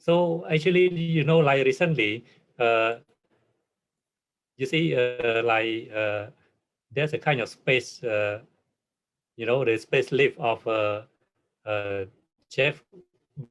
So actually, like recently, you see, there's a kind of space, the space lift of Jeff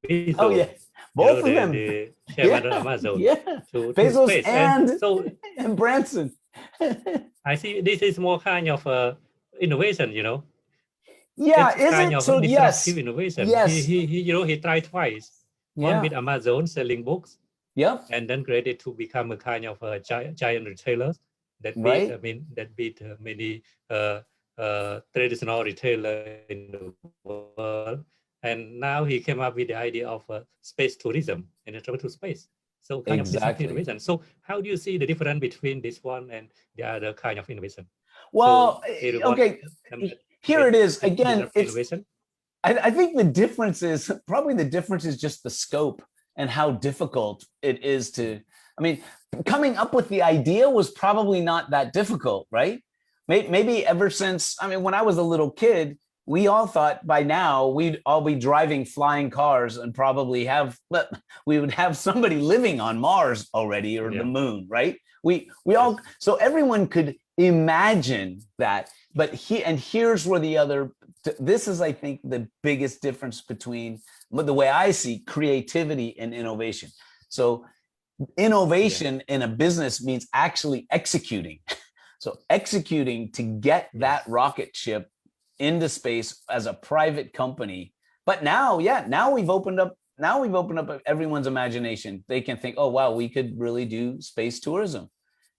Bezos, Oh yeah, both of them. the chairman of Yeah, Amazon, yeah. to Bezos space. And so and Branson. I see this is more kind of innovation, Yeah, it's is kind it? of So disruptive yes, innovation. yes, He tried twice, one yeah, with Amazon selling books, yep, and then created to become a kind of a giant retailer that beat, right, that beat many traditional retailer in the world. And now he came up with the idea of space tourism and travel to space. So kind of disruptive innovation. exactly. So how do you see the difference between this one and the other kind of innovation? So Well, everyone okay, here it is again. disruptive innovation. I think the difference is probably the difference is just the scope and how difficult it is to. I mean, coming up with the idea was probably not that difficult, right? Maybe ever since, I mean, when I was a little kid, we all thought by now we'd all be driving flying cars and probably we would have somebody living on Mars already or the moon, right? We all, so everyone could imagine that. But here's where this is, I think, the biggest difference between the way I see creativity and innovation. So innovation in a business means actually executing. So executing to get that rocket ship into space as a private company. But now we've opened up everyone's imagination. They can think, oh wow, we could really do space tourism.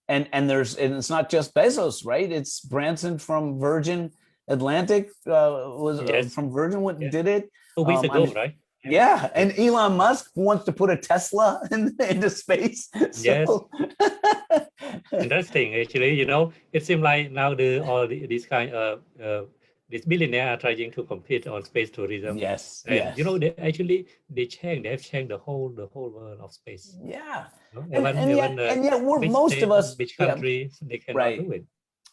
And it's not just Bezos, right? It's Branson from Virgin Atlantic from Virgin did it 2 weeks ago, right? Yeah, and Elon Musk wants to put a Tesla into space. Yes. So Interesting, actually. It seems like now these kind of these billionaires are trying to compete on space tourism. Yes, and yes. they've changed the whole world of space. Yeah, Even and yet we're which most state, of us, which country, they cannot do it.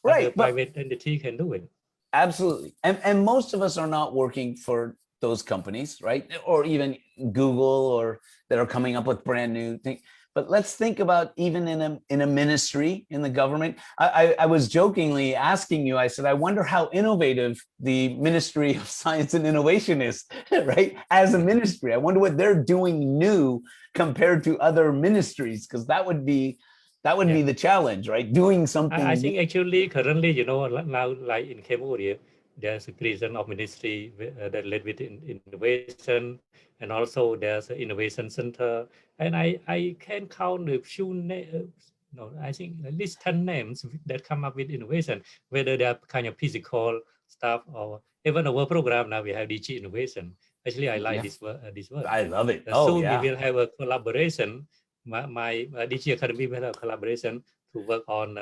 But right, the private entity can do it. Absolutely, and most of us are not working for those companies, right? Or even Google, or that are coming up with brand new things. But let's think about even in a ministry, in the government. I was jokingly asking you, I said, I wonder how innovative the Ministry of Science and Innovation is, right? As a ministry, I wonder what they're doing new compared to other ministries, because that would be the challenge, right? Doing something. I think actually currently, now like in Cambodia, there's a creation of ministry that led with innovation, and also there's an innovation center. And I can count a few names. No, I think at least 10 names that come up with innovation, whether they're kind of physical stuff or even our program now we have DG innovation. Actually, I like this word. I love it. Soon we will have a collaboration. My DG Academy will have a collaboration to work on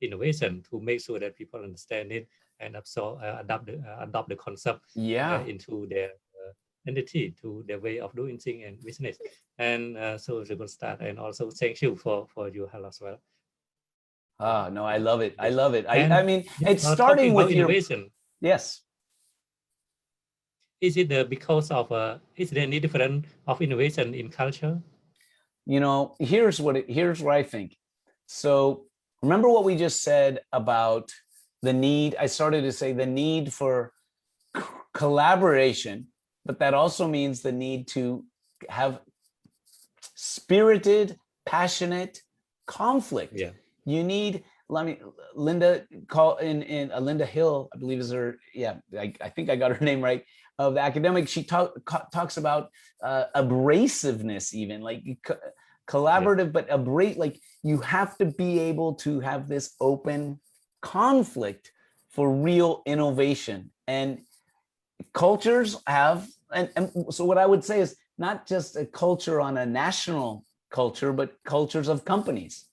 innovation to make sure that people understand it and adopt the concept into their entity, to their way of doing things and business. And so it's a good start. And also thank you for you help as well. No, I love it. I love it. I mean, it's starting with innovation. Yes. Is it because of is there any difference of innovation in culture? Here's what I think. So remember what we just said about the need. I started to say the need for collaboration, but that also means the need to have spirited, passionate conflict. Yeah. You need, Linda Linda Hill, I believe is her. Yeah, I think I got her name right. Of the academic, she talks about abrasiveness, even like collaborative, but like you have to be able to have this open conflict for real innovation. And cultures have, and so what I would say is not just a culture on a national culture, but cultures of companies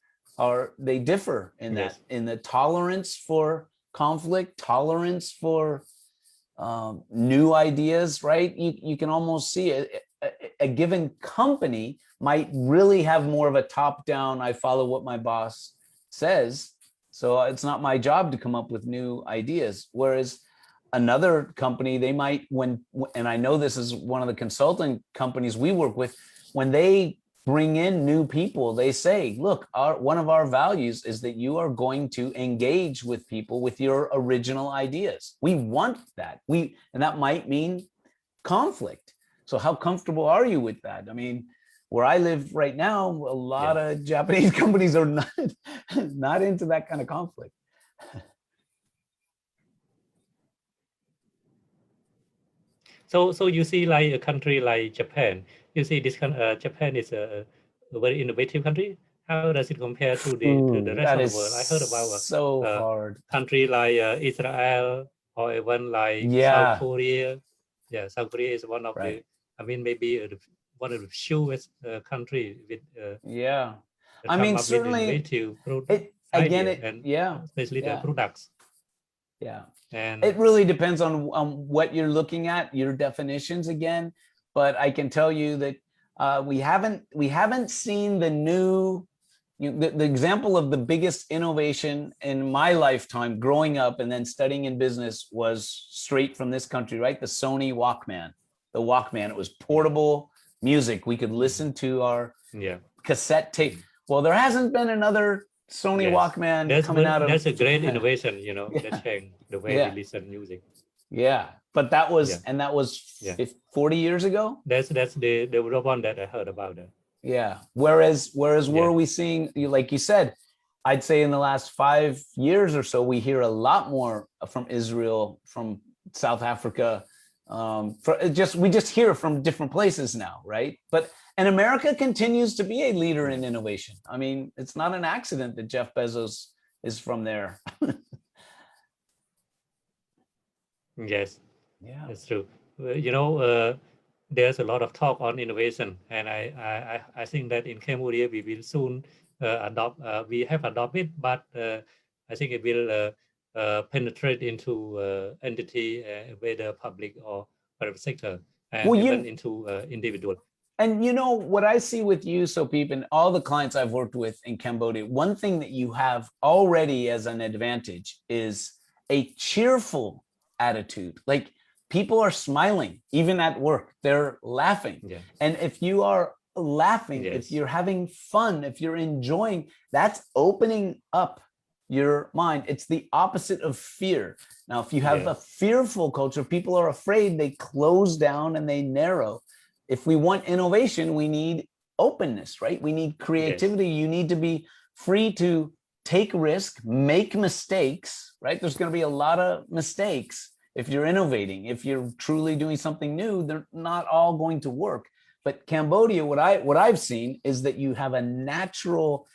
they differ in that, in the tolerance for conflict, tolerance for new ideas, right? You can almost see a given company might really have more of a top-down, I follow what my boss says, so it's not my job to come up with new ideas. Whereas another company, they might, and I know this is one of the consulting companies we work with, when they bring in new people, they say, look, one of our values is that you are going to engage with people with your original ideas. We want that. And that might mean conflict. So how comfortable are you with that? I mean, where I live right now, a lot of Japanese companies are not into that kind of conflict. So you see, like a country like Japan, you see this Japan is a very innovative country. How does it compare to the rest That of the is world? I heard about so hard. country like Israel or even like South Yeah, Korea. Yeah, South Korea is one of right. the, I mean, maybe one of the fewest country with Yeah. that I come mean, up with certainly innovative again, idea, and yeah, especially the yeah, products. yeah. And It really depends on what you're looking at, your definitions again. But I can tell you that we haven't seen the new, the example of the biggest innovation in my lifetime growing up and then studying in business was straight from this country, right? The Sony Walkman. The Walkman, it was portable music. We could listen to our cassette tape. Well, there hasn't been another Sony Walkman coming out of that's a great Japan. innovation, that Yeah, changed the way we yeah, listen music. yeah. But that was 40 years ago. That's the one that I heard about that. Yeah. Whereas where are we seeing, like you said, I'd say in the last 5 years or so, we hear a lot more from Israel, from South Africa. We just hear from different places now, right? And America continues to be a leader in innovation. I mean, it's not an accident that Jeff Bezos is from there. Yes, Yeah. that's true. There's a lot of talk on innovation, and I think that in Cambodia we will soon adopt. We have adopted, but I think it will penetrate into entity, whether public or private sector, and even into individual. And what I see with you, Sopip, and all the clients I've worked with in Cambodia, one thing that you have already as an advantage is a cheerful attitude. Like, people are smiling, even at work, they're laughing. Yeah. And if you are laughing, if you're having fun, if you're enjoying, that's opening up your mind. It's the opposite of fear. Now, if you have a fearful culture, people are afraid, they close down and they narrow. If we want innovation, we need openness, right? We need creativity. You need to be free to take risk, make mistakes, right? There's going to be a lot of mistakes if you're innovating. If you're truly doing something new, they're not all going to work. But Cambodia, what I've seen is that you have a natural,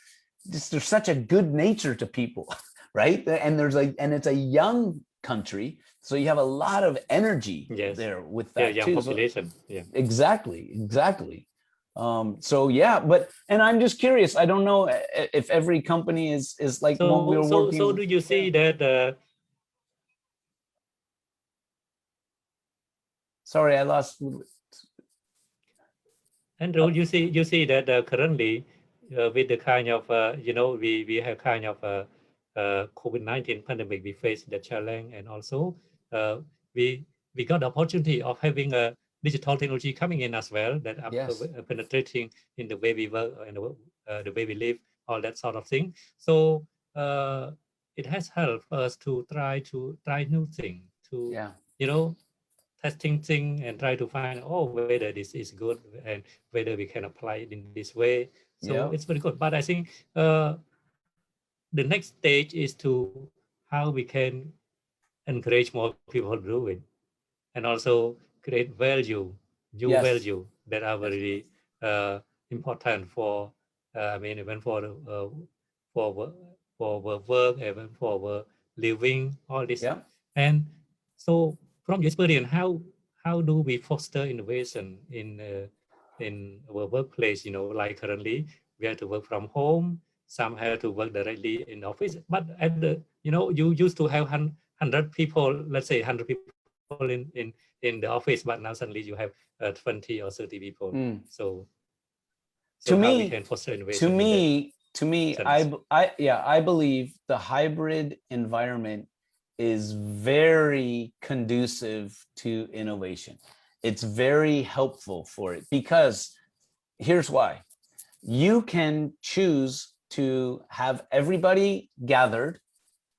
there's such a good nature to people, right? And it's a young country, so you have a lot of energy there with that young too. population. Exactly. And I'm just curious, I don't know if every company is like when we were working. So do you see that sorry, I lost. Andrew, you see that currently with the kind of we have kind of COVID-19 pandemic, we face the challenge, and also we got the opportunity of having a digital technology coming in as well, that are penetrating in the way we work and the way we live, all that sort of thing. So it has helped us to try new things, to testing thing and try to find whether this is good and whether we can apply it in this way. So it's very good. But I think the next stage is to how we can encourage more people to do it, and also create value, new value that are very important for even for the for work, even for living, all this. And so from your experience, how do we foster innovation in our workplace? Like currently we have to work from home, some have to work directly in the office, but at the you used to have 100 people, let's say 100 people in the office, but now suddenly you have 20 or 30 people. So to how me, we can foster innovation I believe the hybrid environment is very conducive to innovation. It's very helpful for it because here's why. You can choose to have everybody gathered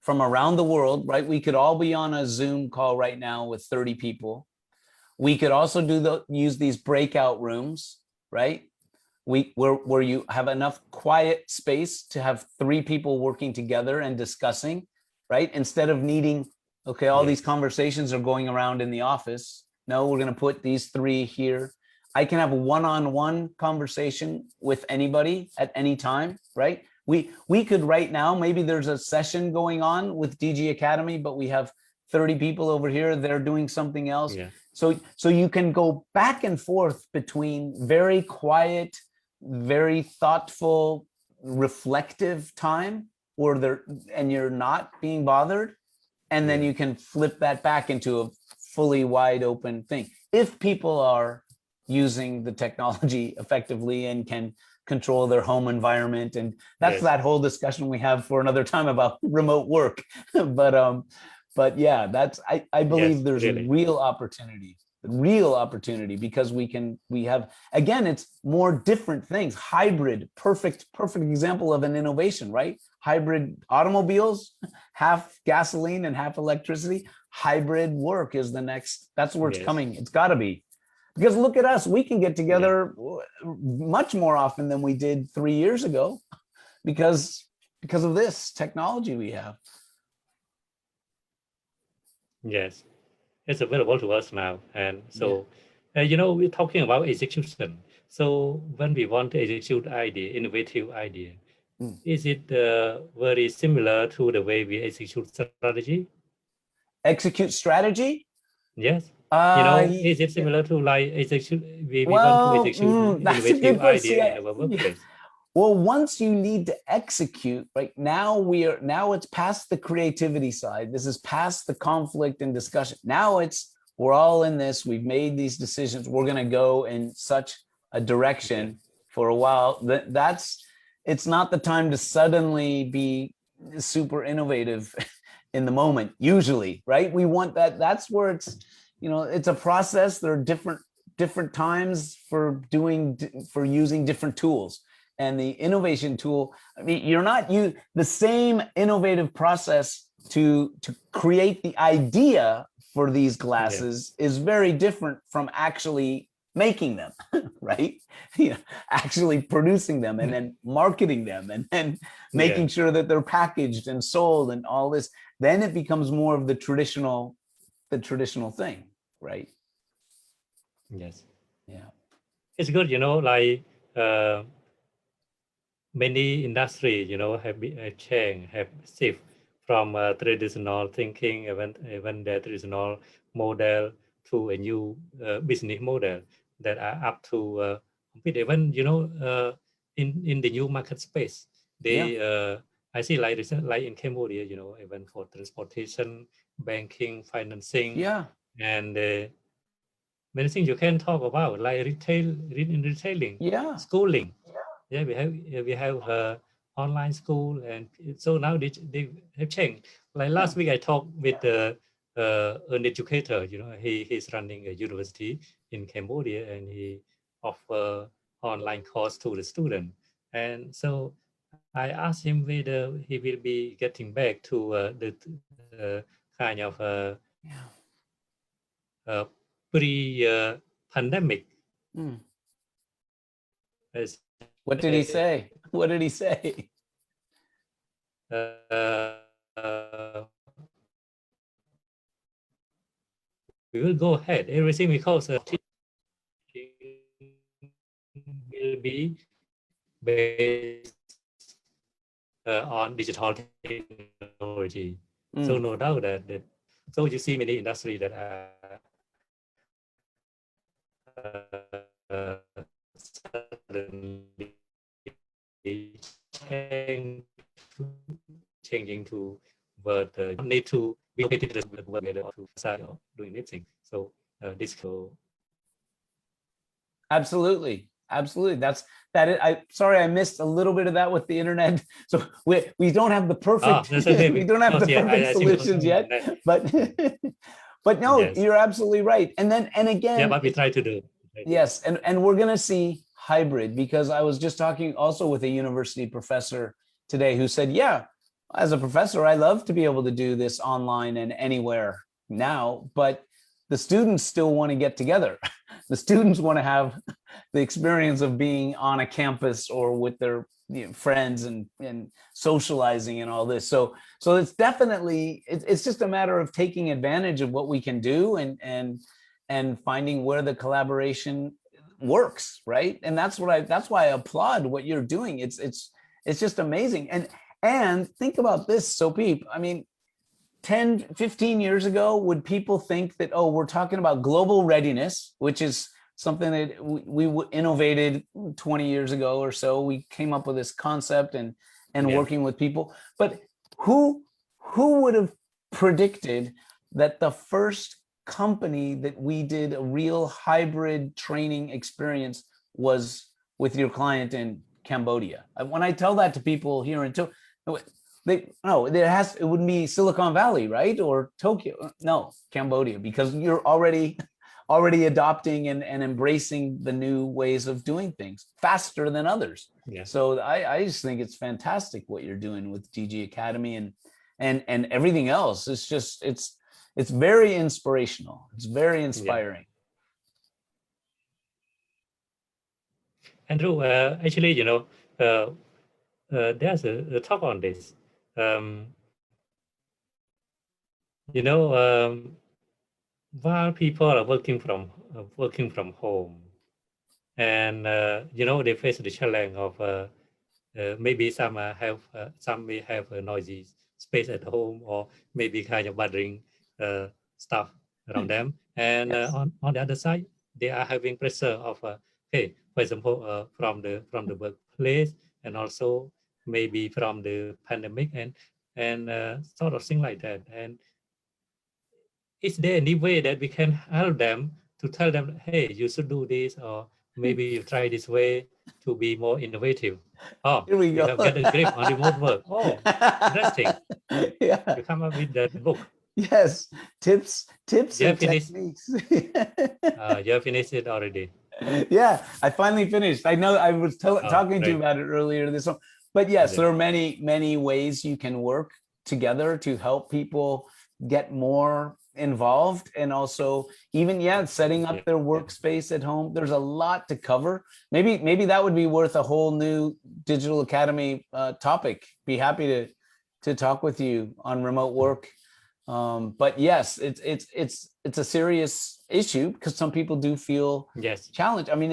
from around the world, right? We could all be on a Zoom call right now with 30 people. We could also use these breakout rooms, right? Where you have enough quiet space to have 3 people working together and discussing, right? Instead of needing, okay, all these conversations are going around in the office. No, we're going to put these 3 here. I can have a one-on-one conversation with anybody at any time, right? We could right now, maybe there's a session going on with DG Academy, but we have 30 people over here, they're doing something else. Yeah. So you can go back and forth between very quiet, very thoughtful, reflective time and you're not being bothered. And then you can flip that back into a fully wide open thing. If people are using the technology effectively and can control their home environment. And that's that whole discussion we have for another time about remote work. But yeah, I believe there's a real opportunity because we have, again, it's more different things. Hybrid, perfect example of an innovation, right? Hybrid automobiles, half gasoline and half electricity. Hybrid work is the next, that's where it's coming. It's gotta be. Because look at us, we can get together much more often than we did 3 years ago because of this technology we have. Yes, it's available to us now. And so, we're talking about execution. So when we want to execute idea, innovative idea, is it very similar to the way we execute strategy? Execute strategy? Yes. Is it similar to like execute? We want to execute innovative idea in our workplace. Well, once you need to execute, right now it's past the creativity side. This is past the conflict and discussion. Now we're all in this. We've made these decisions. We're going to go in such a direction for a while. It's not the time to suddenly be super innovative in the moment. Usually, right? We want that. That's where it's. It's a process. There are different times for using different tools, and the innovation tool. I mean, the same innovative process to create the idea for these glasses is very different from actually making them, right? Actually producing them and then marketing them and then making sure that they're packaged and sold and all this. Then it becomes more of the traditional thing. Right. Yes. Yeah. It's good, like many industries, have been changed, have shift from traditional thinking, even the traditional model to a new business model that are up to compete. Even in the new market space, they I see like in Cambodia, even for transportation, banking, financing. And many things you can talk about, like retailing, schooling. We have online school, and so now they have changed. Like last week, I talked with an educator. He's running a university in Cambodia, and he offer online course to the student. And so I asked him whether he will be getting back to the kind of pre-pandemic. What did he say? What did he say? We will go ahead. Everything because will be based on digital technology. So no doubt that so you see many industries that are suddenly changing to, but need to be located together to start doing this thing. So this could. Absolutely. Sorry, I missed a little bit of that with the internet. So we don't have the perfect we don't have the perfect solutions yet. But no, you're absolutely right. And again, but we try to do. Yes, and we're going to see hybrid, because I was just talking also with a university professor today who said, yeah, as a professor, I love to be able to do this online and anywhere now, but the students still want to get together. The students want to have the experience of being on a campus or with their friends and socializing and all this. So it's definitely, it's just a matter of taking advantage of what we can do and finding where the collaboration works, right? And that's why I applaud what you're doing. It's just amazing. And think about this, Sopeep. I mean, 10, 15 years ago, would people think that, oh, we're talking about global readiness, which is something that we innovated 20 years ago or so. We came up with this concept and working with people. But who would have predicted that the first company that we did a real hybrid training experience was with your client in Cambodia? When I tell that to people here in Tokyo, it wouldn't be Silicon Valley, right? Or Tokyo. No, Cambodia, because you're already adopting and embracing the new ways of doing things faster than others. Yeah. So I just think it's fantastic what you're doing with DG Academy and everything else. It's just it's very inspirational. It's very inspiring. Andrew, actually, there's a talk on this. While people are working from home, and they face the challenge of maybe some may have a noisy space at home, or maybe kind of bothering stuff around them, and Yes. On the other side, they are having pressure of for example, from the workplace, and also maybe from the pandemic, and sort of thing like that. And is there any way that we can help them to tell them, hey, you should do this, or maybe you try this way to be more innovative? Oh, Here we you go. have got a grip on remote work. Oh, interesting. Yeah. You come up with that book. Yes, tips You and have finished. techniques. You have finished it already. Yeah, I finally finished. I know I was talking to you about it earlier this one, but yes, there are many ways you can work together to help people get more involved, and also even setting up their workspace at home. There's a lot to cover. Maybe that would be worth a whole new Digital Academy topic. Be happy to talk with you on remote work. But yes, it's a serious issue, because some people do feel challenged. I mean,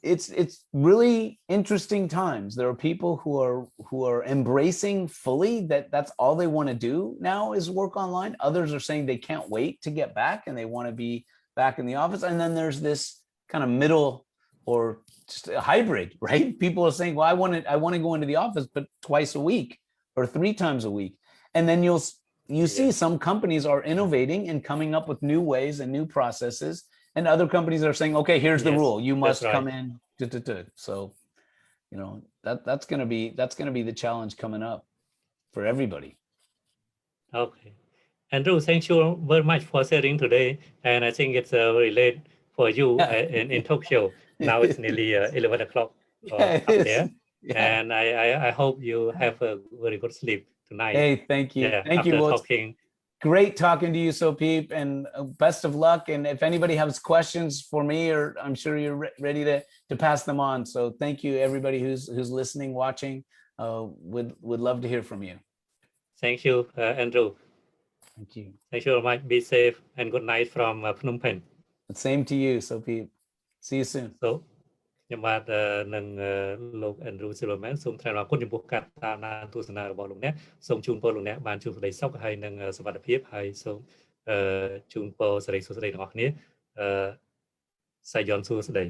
it's really interesting times. There are people who are embracing fully that's all they want to do now is work online. Others are saying they can't wait to get back and they want to be back in the office. And then there's this kind of middle, or just a hybrid, right? People are saying, well, I want to go into the office, but twice a week or 3 times a week. And then you see some companies are innovating and coming up with new ways and new processes, and other companies are saying, okay, here's the rule, you must come in. So, that's going to be the challenge coming up for everybody. Okay, Andrew, thank you very much for sharing today, and I think it's very late for you in Tokyo. Now it's nearly 11 o'clock up there, and I hope you have a very good sleep tonight. Hey, thank you. Thank you. Talking. Great talking to you, Sopeep, and best of luck. And if anybody has questions for me, or I'm sure you're ready to pass them on. So thank you, everybody who's listening, watching. Would love to hear from you. Thank you, Andrew. Thank you. Thank you very much. Be safe and good night from Phnom Penh. Same to you, Sopeep. See you soon. So, ខ្ញុំបាទនឹងលោក Andrew Silberman សូមថ្លែងអំណរគុណចំពោះការតាមដានទស្សនារបស់លោកអ្នកសូមជូនពរលោកអ្នកបានជួបសេចក្តីសុខហើយនឹងសុវត្ថិភាពហើយសូមជូនពរសិរីសួស្តីទាំងអស់គ្នាសាយ័ន្តសួស្តី